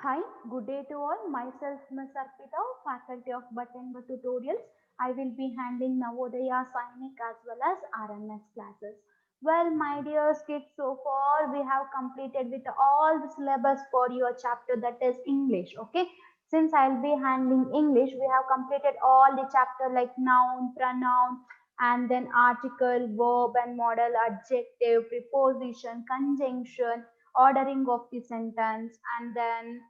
Hi, good day to all. Myself, Ms. Arpita, faculty of Button Tutorials. I will be handling Navodaya Sainik as well as RMS classes. Well, my dear kids, so far we have completed with all the syllabus for your chapter, that is English. Okay, since I'll be handling English, we have completed all the chapter like noun, pronoun, and then article, verb, and modal, adjective, preposition, conjunction, ordering of the sentence, and then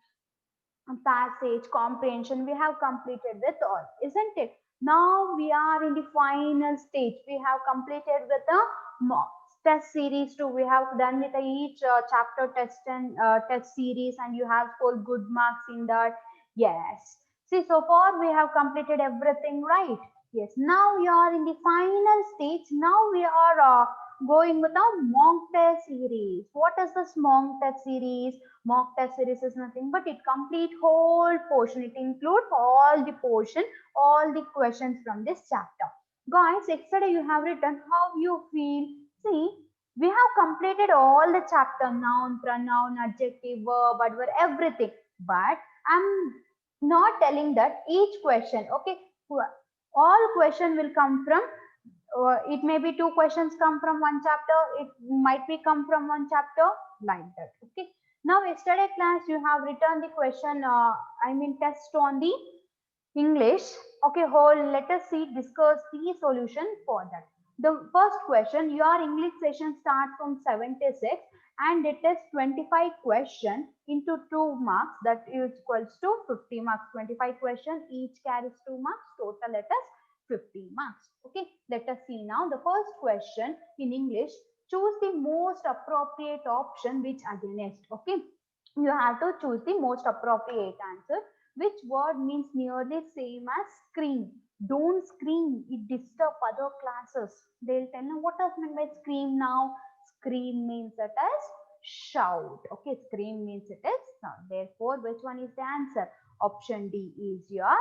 passage, comprehension, we have completed with all, isn't it? Now we are in the final stage. We have completed with the test series too. We have done with each chapter test and test series, and you have scored good marks in that. Yes. See, so far we have completed everything, right? Yes. Now we are in the final stage. Now we are going with a mock test series. What is this mock test series? Mock test series is nothing but it complete whole portion. It includes all the portion, all the questions from this chapter. Guys, yesterday you have written how you feel. See, we have completed all the chapter, noun, pronoun, adjective, verb, adverb, everything. But I'm not telling that each question, okay, all question will come from, it may be two questions come from one chapter, it might be come from one chapter, like that. Okay, now yesterday class you have written the question, I mean test on the English. Okay, whole let us see discuss the solution for that. The first question, your English session starts from 76 and it is 25 question into 2 marks, that is equals to 50 marks. 25 question, each carries 2 marks, total let us 50 marks. Okay, let us see now the first question in English. Choose the most appropriate option which against. Okay, you have to choose the most appropriate answer. Which word means nearly same as scream? Don't scream, it disturb other classes. They'll tell you what does mean by scream now. Scream means it as shout. Okay, scream means it is sound. Therefore, which one is the answer? Option D is your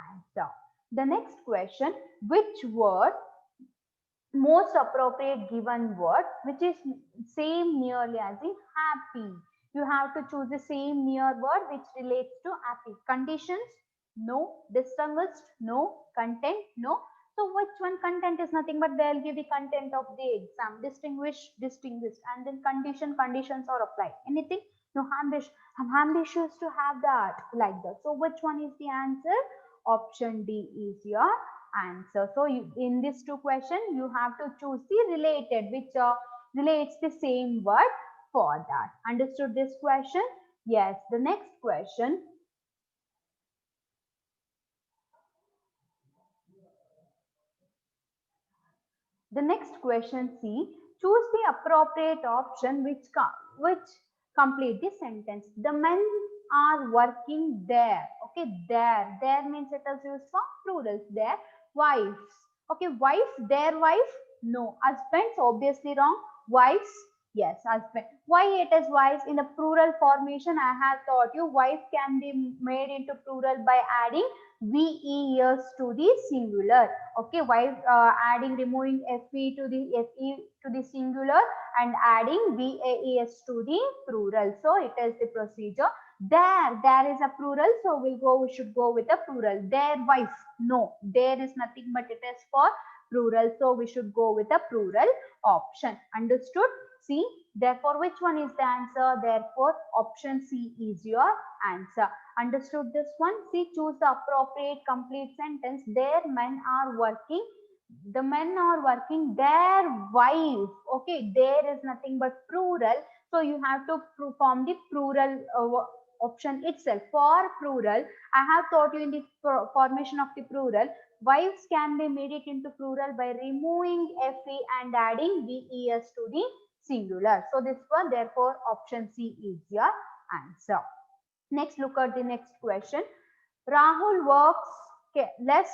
answer. The next question, which word most appropriate given word which is same nearly as in happy? You have to choose the same near word which relates to happy. Conditions, no. Distinguished, no. Content, no. So which one? Content is nothing but they'll give the content of the exam. Distinguished, distinguished, and then condition, conditions are applied. Anything? No. Ambitious, I'm ambitious to have that, like that. So which one is the answer? Option D is your answer. So in these two questions, you have to choose the related, which relates the same word for that. Understood this question? Yes. The next question. The next question, see, choose the appropriate option which complete the sentence. The men are working there. Okay, there. There means it is used for plurals. Their wives. Okay, wives, their wife. No. Husbands, obviously wrong. Wives, yes, husband. Why it is wives in the plural formation? I have taught you wife can be made into plural by adding VES to the singular. Okay, while adding, removing FE to the FE to the singular and adding VAES to the plural. So it is the procedure. There is a plural, so we should go with a plural. Their wife, no, there is nothing but it is for plural, so we should go with a plural option. Understood? See, therefore which one is the answer? Therefore option C is your answer. Understood this one? See, choose the appropriate complete sentence. Their men are working. The men are working their wife. Okay, there is nothing but plural. So you have to form the plural option itself. For plural, I have taught you in the formation of the plural. Wives can be made it into plural by removing FE and adding VES to the singular. So this one, therefore, option C is your answer. Next, look at the next question. Rahul works less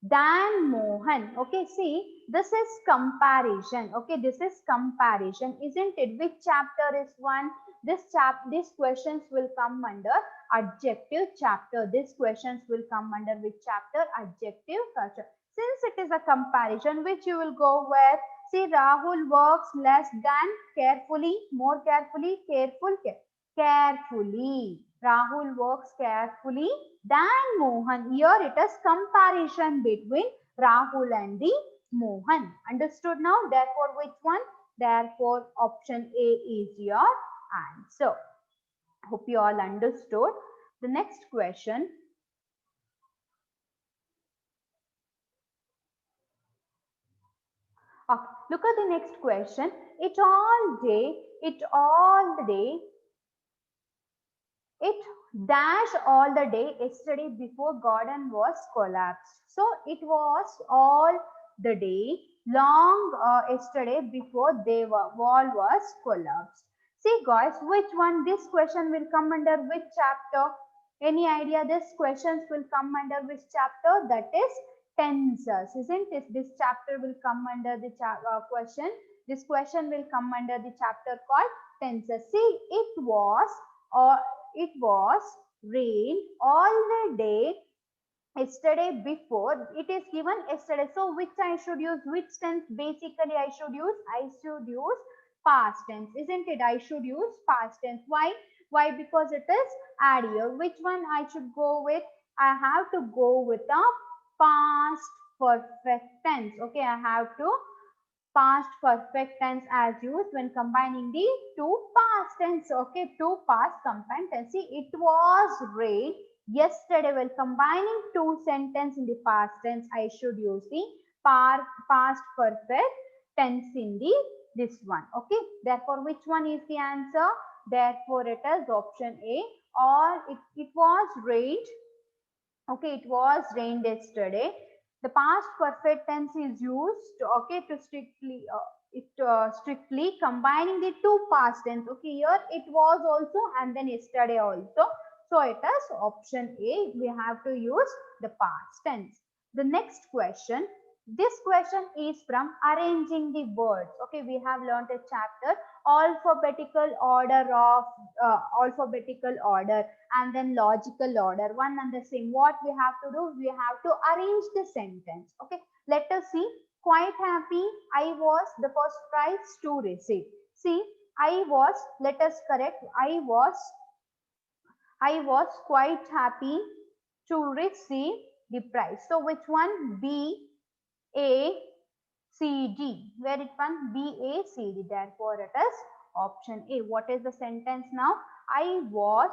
than Mohan. Okay, see, this is comparison. Okay, this is comparison, isn't it? Which chapter is one? These questions will come under adjective chapter. These questions will come under which chapter? Adjective chapter. Since it is a comparison, which you will go with? See, Rahul works less than, carefully, more carefully, carefully. Rahul works carefully than Mohan. Here it is comparison between Rahul and the Mohan. Understood now? Therefore, which one? Therefore, option A is your answer. Hope you all understood. The next question. Okay, look at the next question. It all day, it dash all the day yesterday before garden was collapsed. So it was all the day long yesterday before the wall was collapsed. See guys, which one, this question will come under which chapter? Any idea? This questions will come under which chapter? That is tenses, isn't it? This chapter will come under the question. This question will come under the chapter called tenses. See, or it was rain all the day yesterday before. It is given yesterday. So which I should use? Which tense basically I should use? I should use past tense, isn't it? I should use past tense. Why? Why? Because it is add here. Which one I should go with? I have to go with the past perfect tense. Okay, I have to past perfect tense as used when combining the two past tense. Okay, two past combined tense. See, it was rain yesterday. When combining two sentences in the past tense, I should use the past perfect tense in the this one. Okay, therefore, which one is the answer? Therefore, it is option A. Or it was rained. Okay, it was rained yesterday. The past perfect tense is used, okay, to strictly combining the two past tense. Okay, here it was also and then yesterday also. So it is option A. We have to use the past tense. The next question. This question is from arranging the words. Okay, we have learned a chapter alphabetical order and then logical order, one and the same. What we have to do? We have to arrange the sentence. Okay, let us see. Quite happy I was the first prize to receive. See, I was, let us correct, I was quite happy to receive the prize. So which one? B, A, C, D. Where it one? B, A, C, D. Therefore it is option A. What is the sentence now? I was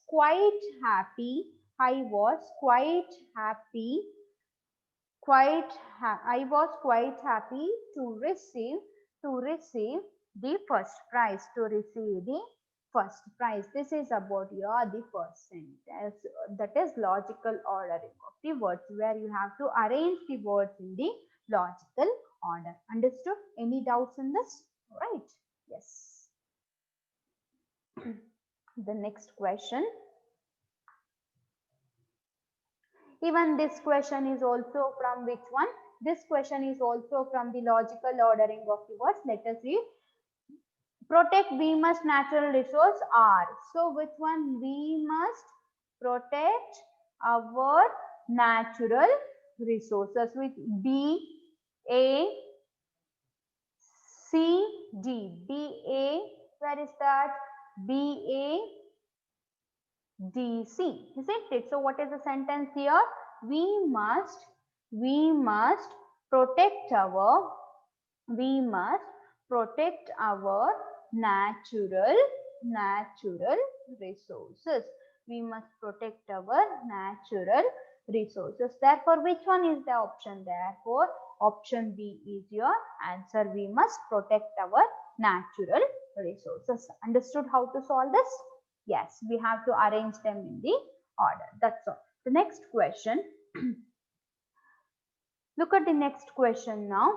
quite happy. I was quite happy. I was quite happy to receive the first prize. To receive the first prize. This is about your the first sentence. That is logical ordering of the words, where you have to arrange the words in the logical order. Understood? Any doubts in this? Right? Yes. The next question. Even this question is also from which one? This question is also from the logical ordering of the words. Let us read. Protect, we must natural resource are. So which one? We must protect our natural resources with B, A, C, D. B, A, where is that? B, A, D, C, isn't it? So what is the sentence here? We must protect our natural resources. We must protect our natural resources. Therefore, which one is the option? Therefore, option B is your answer. We must protect our natural resources. Understood how to solve this? Yes, we have to arrange them in the order. That's all. The next question. Look at the next question now.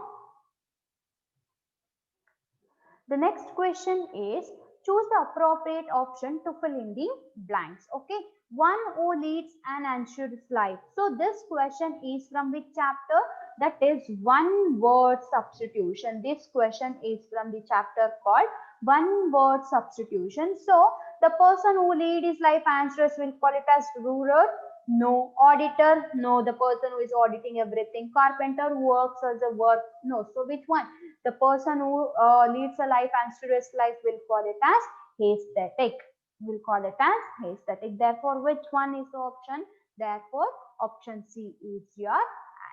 The next question is choose the appropriate option to fill in the blanks. Okay, one who leads an anxious life. So this question is from which chapter? That is one word substitution. This question is from the chapter called one word substitution. So the person who lead his life anxious, will call it as ruler. No. Auditor? No. The person who is auditing everything. Carpenter who works as a work? No. So which one? The person who leads a life and students life will call it as aesthetic. We'll call it as aesthetic. Therefore, which one is the option? Therefore, option C is your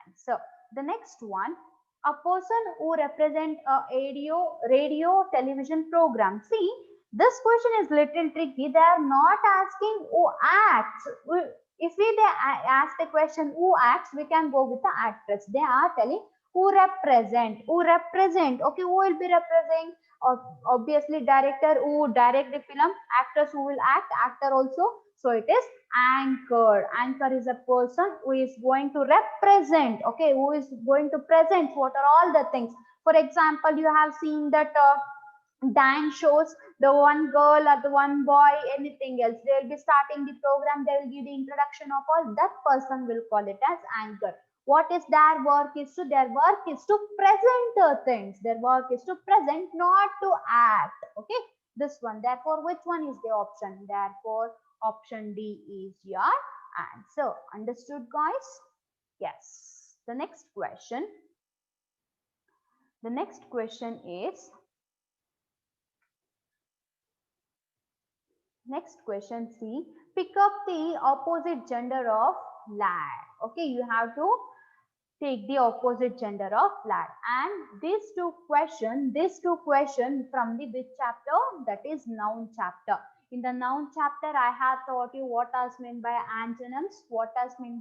answer. The next one, a person who represent a radio television program. See, this question is little tricky. They are not asking who acts. If ask the question who acts, we can go with the actress. They are telling who represent. Okay, who will be representing? Obviously director who direct the film, actors who will act, actor also. So it is anchor is a person who is going to represent, okay, who is going to present what are all the things. For example, you have seen that dance shows, the one girl or the one boy, anything else, they will be starting the program, they will give the introduction of all, that person will call it as anchor. What is their work? Their work is to present the things, their work is to present, not to act. Okay, this one. Therefore, which one is the option? Therefore, option D is your answer. Understood, guys? Yes. The next question is, next question, see, pick up the opposite gender of lad. Okay, you have to take the opposite gender of lad. And these two questions from the which chapter? That is noun chapter. In the noun chapter, I have taught you what is meant by antonyms, and what is meant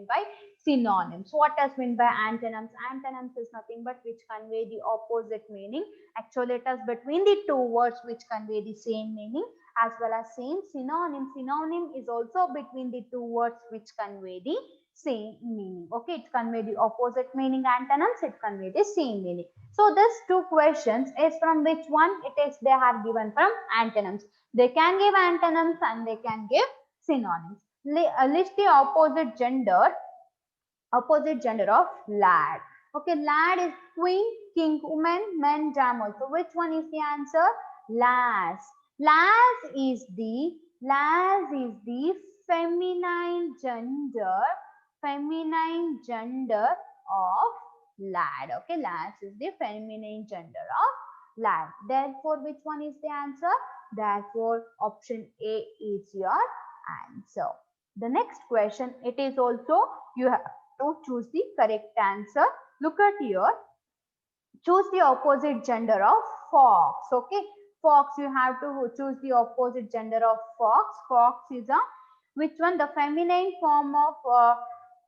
by synonyms. What is meant by antonyms? Antonyms is nothing but which convey the opposite meaning. Actually, it is between the two words which convey the same meaning, as well as same synonym. Synonym is also between the two words which convey the same meaning. Okay, it convey the opposite meaning. Antonyms, it convey the same meaning. So this two questions is from which one? It is, they are given from antonyms. They can give antonyms and they can give synonyms. List the opposite gender of lad. Okay, lad is queen, king, woman, man, camel. So which one is the answer? Lass. Lass is the feminine gender of lad. Okay, lass is the feminine gender of lad. Therefore, which one is the answer? Therefore, option A is your answer. The next question, it is also, you have to choose the correct answer. Look at here. Choose the opposite gender of fox. Okay, fox, you have to choose the opposite gender of fox. Fox is a, which one? The feminine form of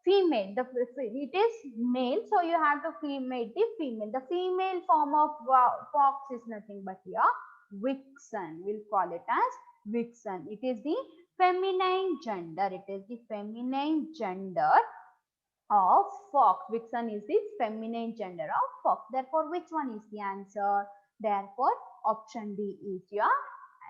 female. It is male, so you have to make the female. The female form of fox is nothing but here vixen. We'll call it as vixen. It is the feminine gender. It is the feminine gender of fox. Vixen is the feminine gender of fox. Therefore, which one is the answer? Therefore, option D is your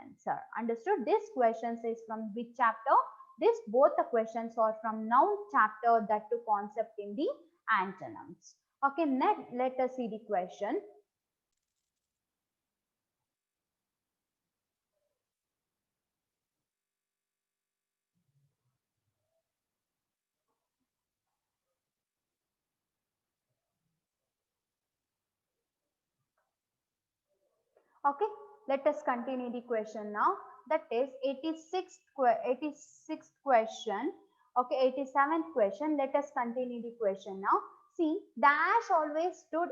answer. Understood? This question is from which chapter? This both the questions are from noun chapter, that to concept in the antonyms. Okay, let us see the question. Okay, let us continue the question now. That is 86th question. Okay, 87th question. Let us continue the question now. See, Dash always stood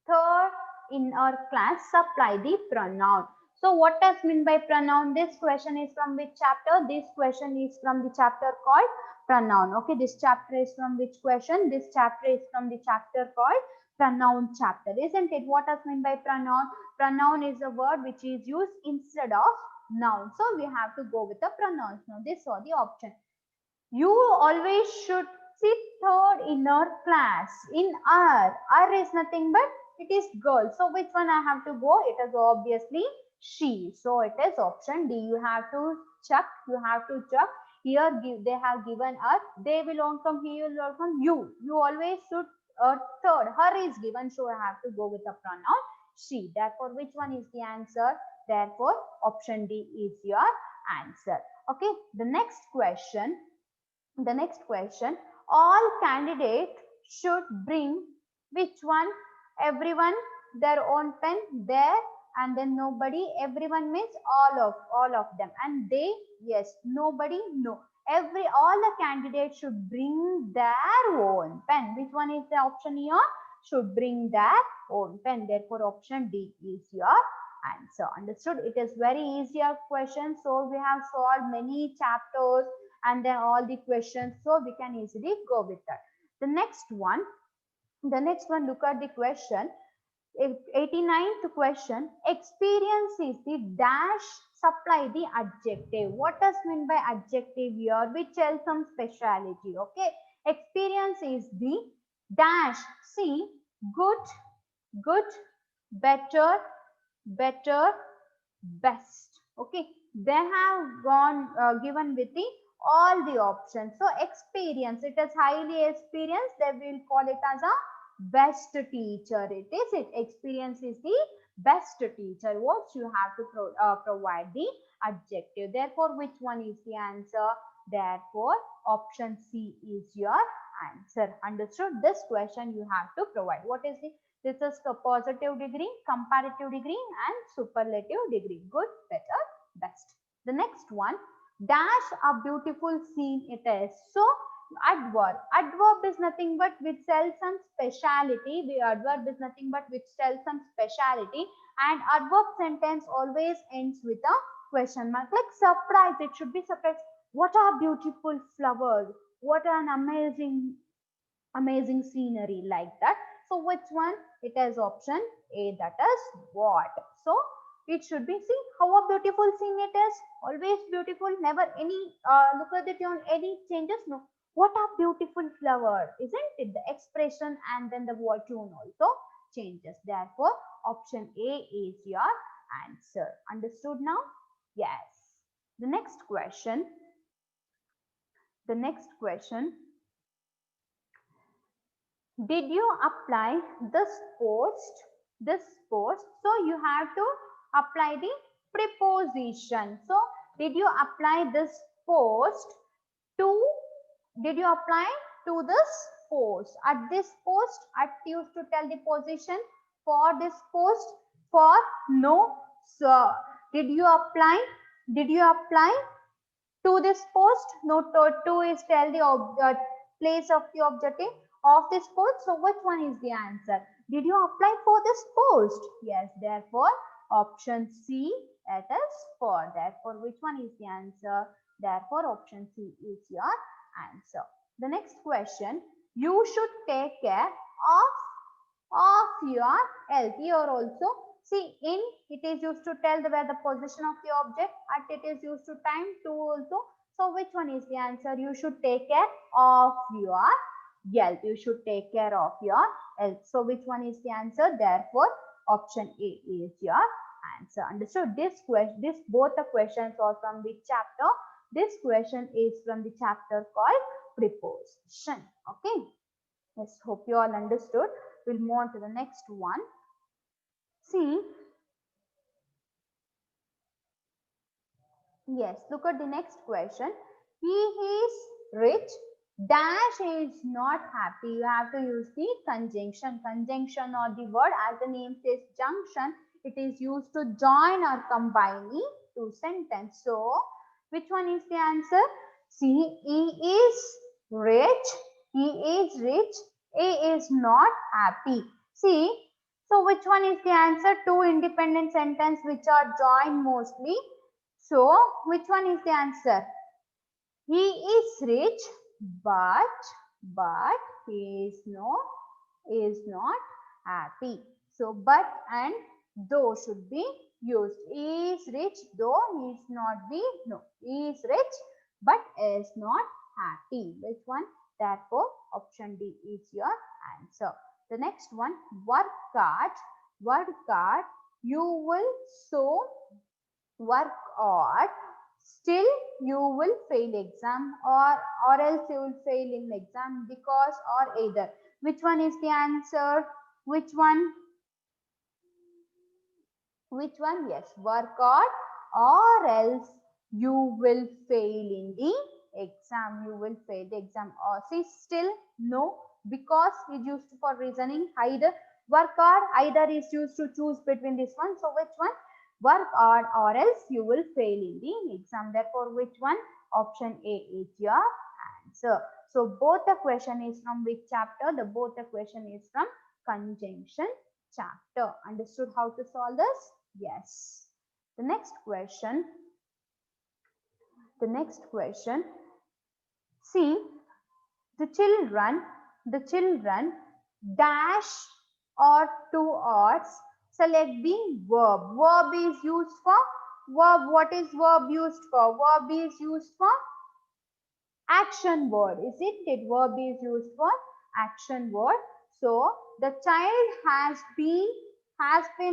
third in our class. Supply the pronoun. So what does mean by pronoun? This question is from which chapter? This question is from the chapter called pronoun. Okay, this chapter is from which question? This chapter is from the chapter called pronoun chapter, isn't it? What does mean by pronoun? Pronoun is a word which is used instead of noun. So we have to go with the pronouns. Now this are the option. You always should sit third in our class. In our is nothing but it is girl. So which one I have to go? It is obviously she. So it is option D. You have to check. Here they have given us. They will not come. He will not come. You. You always should third. Her is given. So I have to go with the pronoun she. Therefore, which one is the answer? Therefore, option D is your answer. Okay. The next question. All candidates should bring which one? Everyone their own pen. Their and then nobody, everyone means all of them, and they, yes, nobody, no, all the candidates should bring their own pen. Which one is the option here? Should bring their own pen. Therefore option D is your answer. Understood? It is very easier question, so we have solved many chapters and then all the questions, so we can easily go with that. The next one, look at the question. 89th question, experience is the dash, supply the adjective. What does mean by adjective here? Which tells some speciality. Okay, experience is the dash. See, good, good, better, better, best. Okay, they have gone given with the all the options. So experience, it is highly experienced, they will call it as a best teacher. It is it. Experience is the best teacher. What you have to provide the adjective. Therefore, which one is the answer? Therefore, option C is your answer. Understood? This question you have to provide. What is the? This is a positive degree, comparative degree, and superlative degree. Good, better, best. The next one, dash a beautiful scene it is. So adverb. Adverb is nothing but which tells some speciality. The adverb is nothing but which tells some speciality. And adverb sentence always ends with a question mark. Like surprise, it should be surprise. What are beautiful flowers? What an amazing scenery, like that. So which one? It is option A, that is what. So it should be, see how a beautiful scene it is. Always beautiful, never any look at it on any changes. No, what a beautiful flower, isn't it? The expression and then the word tune also changes. Therefore, option A is your answer. Understood now? Yes. The next question. The next question. Did you apply this post? This post. So you have to apply the preposition. So did you apply this post to, did you apply to this post? At this post, at used to tell the position. For this post, for no. So did you apply? Did you apply to this post? No, to is tell the place of the objective of this post. So which one is the answer? Did you apply for this post? Yes, therefore option C, it is for. Therefore which one is the answer? Therefore option C is your answer. The next question, you should take care of your health. Here also, see, in it is used to tell where the position of the object, at it is used to time to also. So which one is the answer? You should take care of your health. You should take care of your health. So which one is the answer? Therefore option A is your answer. Understood? This both the questions are from which chapter? This question is from the chapter called preposition. Okay. Yes, hope you all understood. We'll move on to the next one. See, yes, look at the next question. He is rich, dash is not happy. You have to use the conjunction. Conjunction or the word, as the name says junction, it is used to join or combine the two sentences. So, which one is the answer? See, he is rich, he is rich, A is not happy. See, so which one is the answer? Two independent sentences which are joined mostly. So, which one is the answer? He is rich, but he is not happy. So, but and though should be used. He is rich, though he is not be, no. He is rich, but is not happy. Which one? Therefore, option D is your answer. The next one, work hard, you will so work hard, still you will fail exam, or else you will fail in exam, because or either. Which one is the answer? Which one? Which one? Yes, work hard or else you will fail in the exam. You will fail the exam. Or see, still no, because is used for reasoning. Either Work hard either is used to choose between this one. So which one? Work hard or else you will fail in the exam. Therefore, which one? Option A is your answer. So both the question is from which chapter? The both the question is from conjunction chapter. Understood how to solve this? Yes. The next question. The next question. See, the children dash or two odds. Select the verb. Verb is used for verb. What is verb used for? Verb is used for action word. Isn't it? Verb is used for action word. So the child has been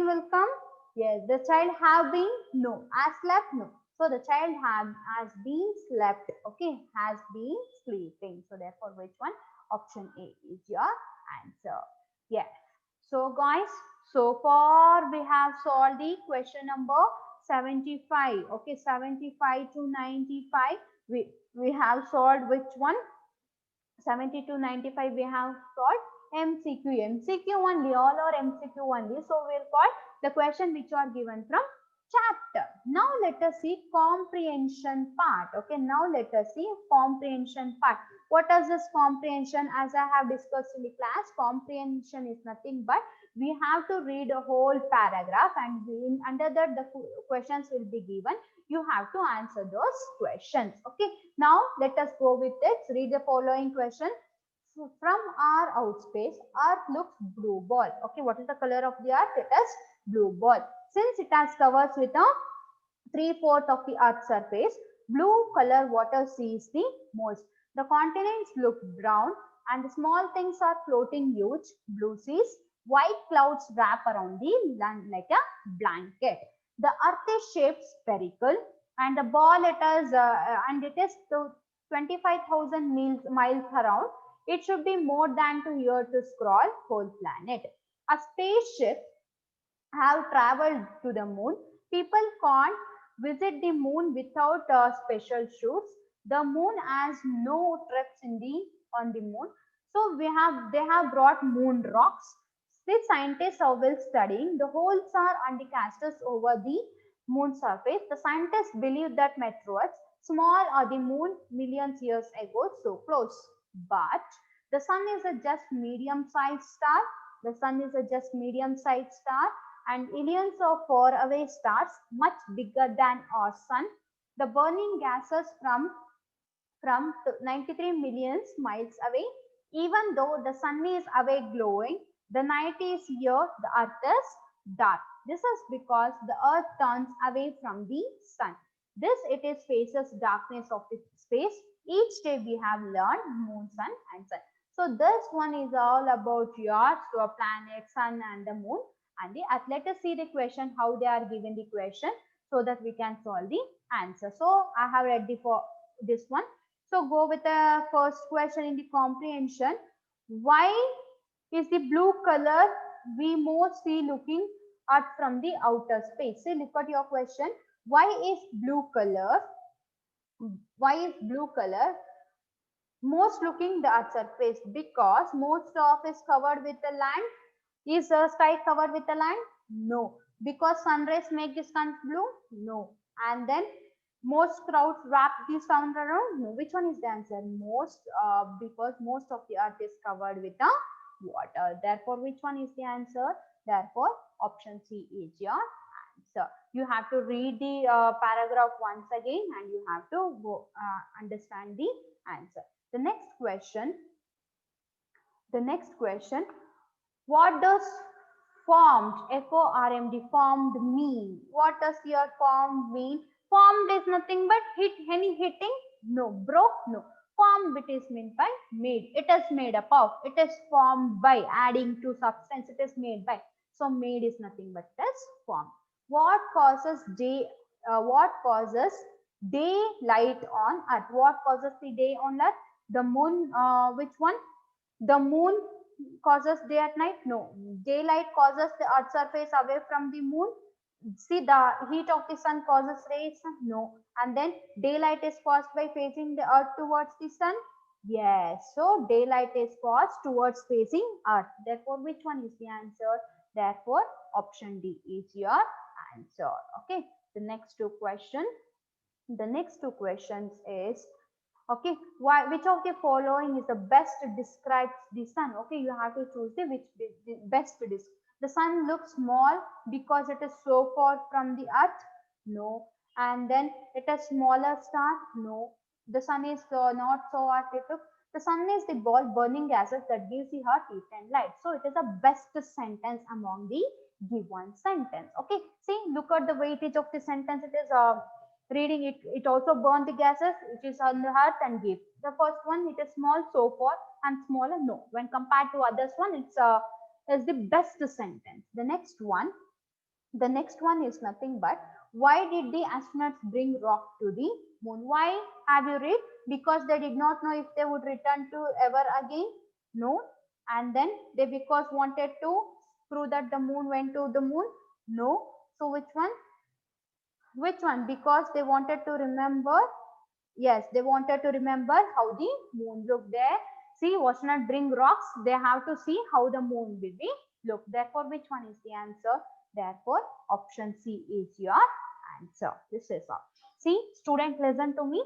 will come. Yes, the child have been, no. Has slept, no. So the child has been slept. Okay, has been sleeping. So therefore, which one? Option A is your answer. Yes. So guys, so far we have solved the question number 75. Okay, 75 to 95. We have solved which one? 70 to 95 we have solved MCQ only, all are MCQ only. So we'll call the question which are given from chapter. Now let us see comprehension part. Okay, now let us see comprehension part. What is this comprehension? As I have discussed in the class, comprehension is nothing but we have to read a whole paragraph, and under that the questions will be given. You have to answer those questions. Okay, now let us go with it. Read the following question. From our outspace, Earth looks blue ball. Okay, what is the color of the Earth? It is blue ball. Since it has covers with a 3/4 of the Earth's surface, blue color water sees the most. The continents look brown and the small things are floating huge blue seas. White clouds wrap around the land like a blanket. The Earth is shaped spherical and the ball it is 25,000 miles around. It should be more than 2 years to scroll whole planet. A spaceship have traveled to the moon. People can't visit the moon without special shoots. The moon has no trips on the moon. So they have brought moon rocks. The scientists are well studying. The holes are and the casters over the moon surface. The scientists believe that meteors, small are the moon millions years ago, so close. But the sun is a just medium-sized star. The sun is a just medium-sized star and millions of faraway stars much bigger than our sun. The burning gases from 93 million miles away. Even though the sun is away glowing, the night is here, the earth is dark. This is because the earth turns away from the sun. This it is faces darkness of the space. Each day we have learned moon, sun and sun. So this one is all about your planet, sun and the moon and the earth. Let us see the question, how they are given the question so that we can solve the answer. So I have read for this one. So go with the first question in the comprehension. Why is the blue color we most see looking at from the outer space? So look at your question. Why is blue color? Why is blue color most looking the earth surface? Because most of is covered with the land. Is the sky covered with the land? No. Because sun rays make the sun blue? No. And then most crowds wrap the sun around? No. Which one is the answer? Most, because most of the earth is covered with the water. Therefore, which one is the answer? Therefore, option C is your answer. You have to read the paragraph once again and you have to go understand the answer. The next question. What does formed, F-O-R-M-D, formed mean? What does your formed mean? Formed is nothing but hitting? No. Broke? No. Formed it is meant by made. It is made up of. It is formed by adding to substance. It is made by. So made is nothing but it is formed. What causes daylight on Earth? What causes the day on Earth? The moon. Which one? The moon causes day at night? No. Daylight causes the earth's surface away from the moon. See, the heat of the sun causes rays? No. And then daylight is caused by facing the earth towards the sun? Yes, so daylight is caused towards facing earth. Therefore, which one is the answer? Therefore, option D is your answer. Okay, the next two questions. The next two questions is, okay, which of the following is the best describes the sun? Okay, you have to choose the which best describes. The sun looks small because it is so far from the earth. No. And then it is smaller star. No. The sun is not so hot. The sun is the ball burning gases that gives the earth heat and light. So it is the best sentence among the given sentence. Okay, see, look at the weightage of the sentence. It is reading it, it also burn the gases which is on the earth and give. The first one, it is small, so far, and smaller, no. When compared to others one, it's is the best sentence. The next one is nothing but, why did the astronauts bring rock to the moon? Why have you read? Because they did not know if they would return to ever again. No. And then they because wanted to prove that the moon went to the moon. No. So which one? Which one? Because they wanted to remember. Yes, they wanted to remember how the moon looked there. See, was not bring rocks. They have to see how the moon will be look. Therefore, which one is the answer? Therefore, option C is your answer. This is all. See, student, listen to me.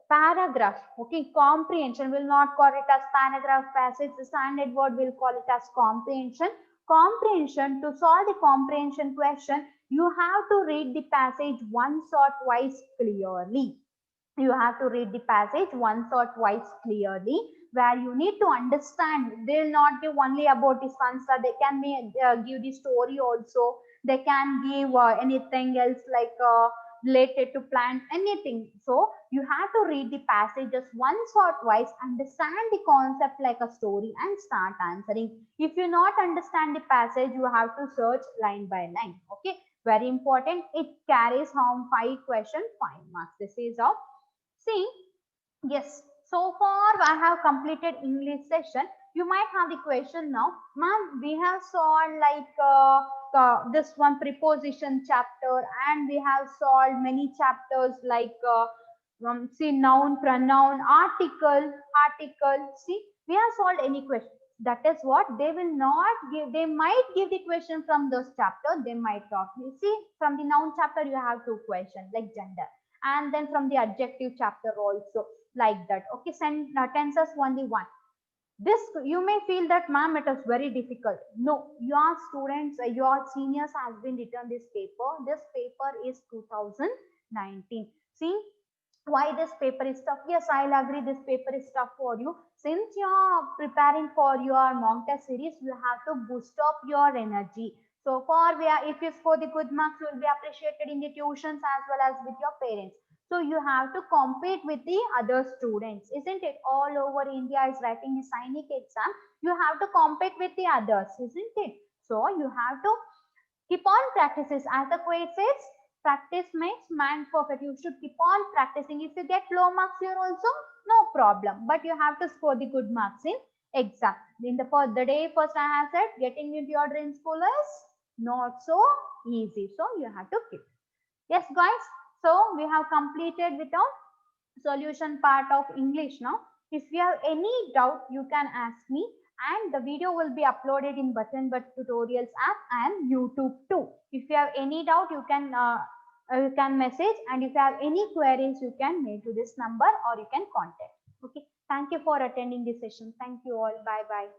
Paragraph. Okay, comprehension. Will not call it as paragraph passage. The standard word will call it as comprehension. Comprehension. To solve the comprehension question, you have to read the passage once or twice clearly. You have to read the passage once or twice clearly, where you need to understand. They will not give only about the Sansa. They can give the story also. They can give anything else like related to plant, anything. So you have to read the passages once or twice, understand the concept like a story, and start answering. If you not understand the passage, you have to search line by line. Okay, very important. It carries home 5 questions, 5 marks. This is how. See, yes, so far I have completed English session. You might have the question now, ma'am, we have solved like this one preposition chapter, and we have solved many chapters like see, noun, pronoun, article. See, we have solved any question. That is what they will not give. They might give the question from those chapter. They might talk. You see, from the noun chapter, you have 2 questions like gender, and then from the adjective chapter also like that. Okay, tenses only one. This you may feel that, ma'am, it is very difficult. No, your students, your seniors has been written this paper. This paper is 2019. See, why this paper is tough? Yes, I'll agree this paper is tough for you. Since you're preparing for your mock test series, you have to boost up your energy. So far, if you score the good marks, you will be appreciated in the tuitions as well as with your parents. So you have to compete with the other students, isn't it? All over India is writing the Sainik exam. You have to compete with the others, isn't it? So you have to keep on practices. As the quote says, practice makes man perfect. You should keep on practicing. If you get low marks here also, no problem. But you have to score the good marks in exam. In the day first I have said, getting into your dream school is not so easy. So you have to keep. Yes, guys. So we have completed with our solution part of English now. If you have any doubt, you can ask me, and the video will be uploaded in Button But Tutorials app and YouTube too. If you have any doubt, you can message, and if you have any queries, you can mail to this number or you can contact. Okay. Thank you for attending this session. Thank you all. Bye bye.